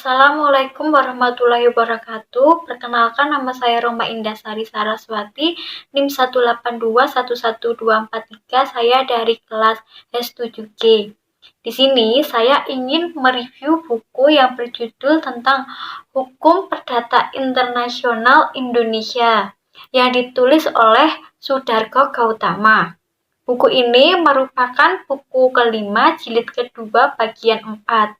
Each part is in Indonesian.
Assalamualaikum warahmatullahi wabarakatuh. Perkenalkan, nama saya Roma Indasari Saraswati, NIM 182112443. Saya dari kelas S7G. Di sini saya ingin mereview buku yang berjudul tentang Hukum Perdata Internasional Indonesia yang ditulis oleh Sudarko Gautama. Buku ini merupakan buku kelima jilid kedua bagian 4.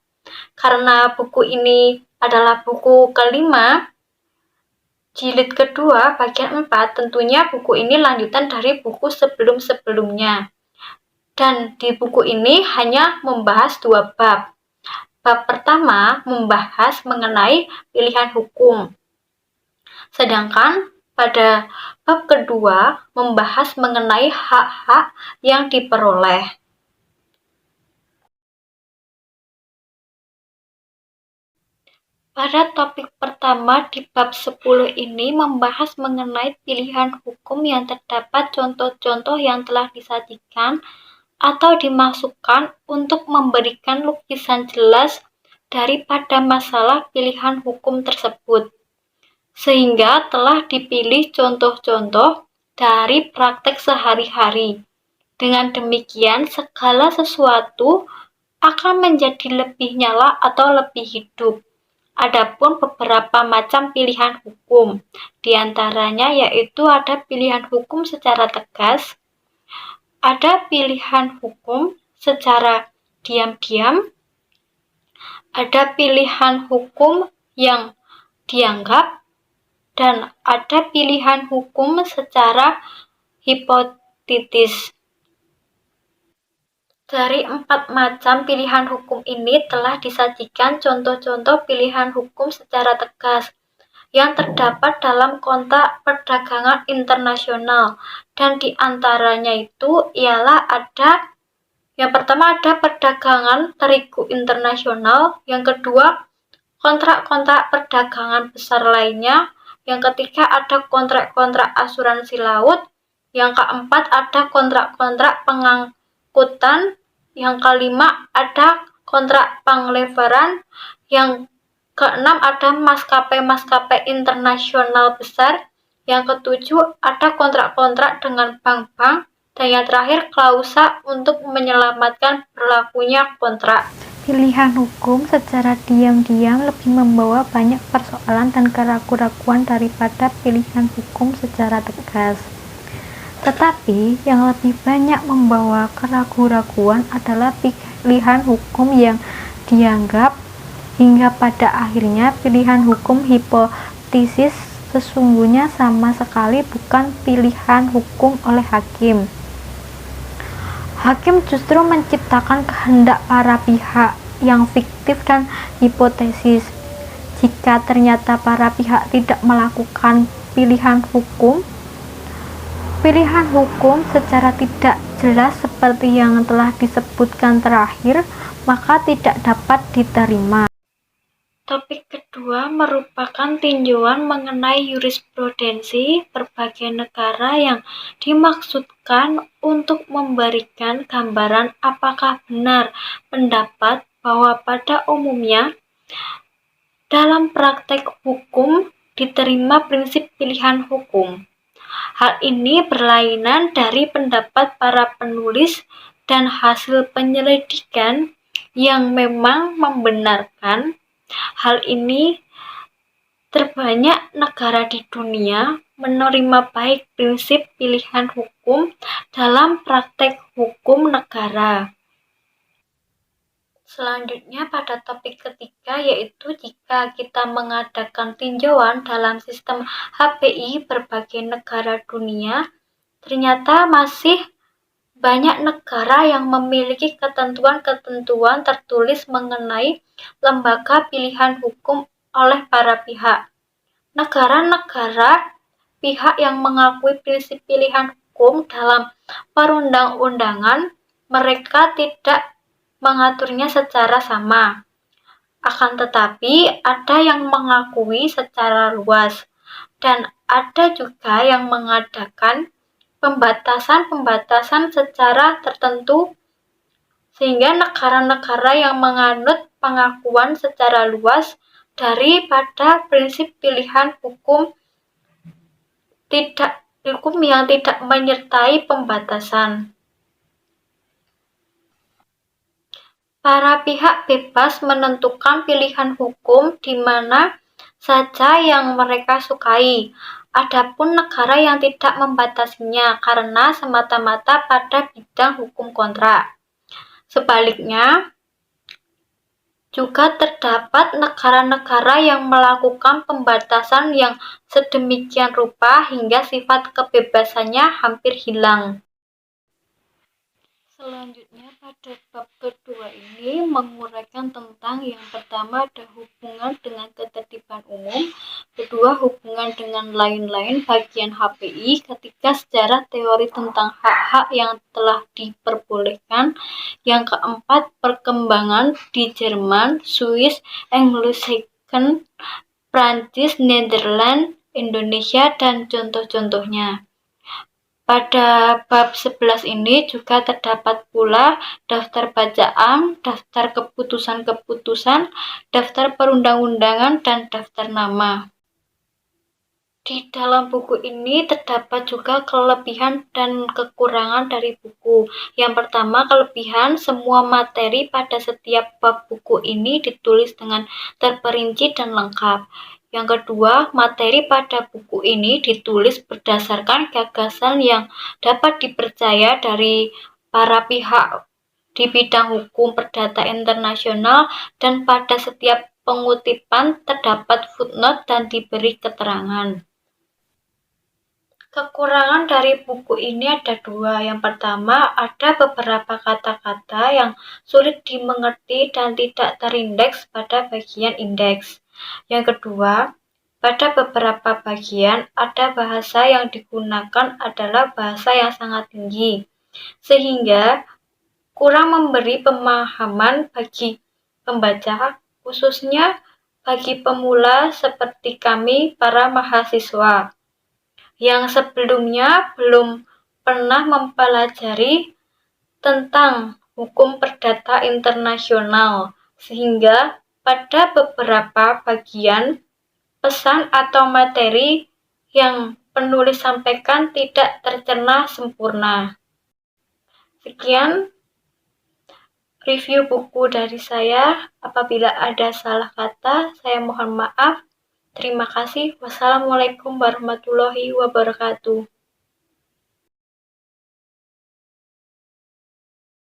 Karena buku ini adalah buku kelima jilid kedua bagian 4, tentunya buku ini lanjutan dari buku sebelum-sebelumnya. Dan di buku ini hanya membahas 2 bab. Bab pertama membahas mengenai pilihan hukum. Sedangkan pada bab kedua membahas mengenai hak-hak yang diperoleh. Pada topik pertama di bab 10 ini membahas mengenai pilihan hukum yang terdapat contoh-contoh yang telah disajikan atau dimasukkan untuk memberikan lukisan jelas daripada masalah pilihan hukum tersebut. Sehingga telah dipilih contoh-contoh dari praktek sehari-hari. Dengan demikian segala sesuatu akan menjadi lebih nyala atau lebih hidup. Adapun beberapa macam pilihan hukum, diantaranya yaitu ada pilihan hukum secara tegas, ada pilihan hukum secara diam-diam, ada pilihan hukum yang dianggap, dan ada pilihan hukum secara hipotetis. Dari 4 macam pilihan hukum ini telah disajikan contoh-contoh pilihan hukum secara tegas yang terdapat dalam kontrak perdagangan internasional, dan diantaranya itu ialah yang pertama ada perdagangan terigu internasional, yang kedua kontrak-kontrak perdagangan besar lainnya, yang ketiga ada kontrak-kontrak asuransi laut, yang keempat ada kontrak-kontrak pengangkutan, yang kelima ada kontrak penglebaran, yang keenam ada maskapai-maskapai internasional besar, yang ketujuh ada kontrak-kontrak dengan bank-bank, dan yang terakhir klausa untuk menyelamatkan berlakunya kontrak. Pilihan hukum secara diam-diam lebih membawa banyak persoalan dan keraguan-keraguan daripada pilihan hukum secara tegas. Tetapi yang lebih banyak membawa keraguan-keraguan adalah pilihan hukum yang dianggap, hingga pada akhirnya pilihan hukum hipotesis sesungguhnya sama sekali bukan pilihan hukum oleh hakim. Hakim justru menciptakan kehendak para pihak yang fiktif dan hipotesis. Jika ternyata para pihak tidak melakukan pilihan hukum secara tidak jelas seperti yang telah disebutkan terakhir, maka tidak dapat diterima. Topik kedua merupakan tinjauan mengenai jurisprudensi berbagai negara yang dimaksudkan untuk memberikan gambaran apakah benar pendapat bahwa pada umumnya dalam praktek hukum diterima prinsip pilihan hukum. Hal ini berlainan dari pendapat para penulis dan hasil penyelidikan yang memang membenarkan hal ini. Terbanyak negara di dunia menerima baik prinsip pilihan hukum dalam praktek hukum negara. Selanjutnya pada topik ketiga yaitu jika kita mengadakan tinjauan dalam sistem HPI berbagai negara dunia, ternyata masih banyak negara yang memiliki ketentuan-ketentuan tertulis mengenai lembaga pilihan hukum oleh para pihak. Negara-negara pihak yang mengakui prinsip pilihan hukum dalam perundang-undangan, mereka tidak mengaturnya secara sama. Akan tetapi ada yang mengakui secara luas, dan ada juga yang mengadakan pembatasan-pembatasan secara tertentu, sehingga negara-negara yang menganut pengakuan secara luas daripada prinsip pilihan hukum yang tidak menyertai pembatasan. Para pihak bebas menentukan pilihan hukum di mana saja yang mereka sukai. Adapun negara yang tidak membatasinya karena semata-mata pada bidang hukum kontrak. Sebaliknya, juga terdapat negara-negara yang melakukan pembatasan yang sedemikian rupa hingga sifat kebebasannya hampir hilang. Selanjutnya pada bab kedua ini menguraikan tentang yang pertama ada hubungan dengan ketertiban umum, kedua hubungan dengan lain-lain bagian HPI, ketiga sejarah teori tentang hak-hak yang telah diperbolehkan, yang keempat perkembangan di Jerman, Swiss, Anglo-Saxon, Prancis, Nederland, Indonesia, dan contoh-contohnya. Pada bab 11 ini juga terdapat pula daftar bacaan, daftar keputusan-keputusan, daftar perundang-undangan, dan daftar nama. Di dalam buku ini terdapat juga kelebihan dan kekurangan dari buku. Yang pertama, kelebihan semua materi pada setiap bab buku ini ditulis dengan terperinci dan lengkap. Yang kedua, materi pada buku ini ditulis berdasarkan gagasan yang dapat dipercaya dari para pihak di bidang hukum perdata internasional, dan pada setiap pengutipan terdapat footnote dan diberi keterangan. Kekurangan dari buku ini ada dua. Yang pertama, ada beberapa kata-kata yang sulit dimengerti dan tidak terindeks pada bagian indeks. Yang kedua, pada beberapa bagian ada bahasa yang digunakan adalah bahasa yang sangat tinggi, sehingga kurang memberi pemahaman bagi pembaca, khususnya bagi pemula seperti kami para mahasiswa yang sebelumnya belum pernah mempelajari tentang hukum perdata internasional, sehingga pada beberapa bagian pesan atau materi yang penulis sampaikan tidak tercerna sempurna. Sekian review buku dari saya. Apabila ada salah kata, saya mohon maaf. Terima kasih. Wassalamualaikum warahmatullahi wabarakatuh.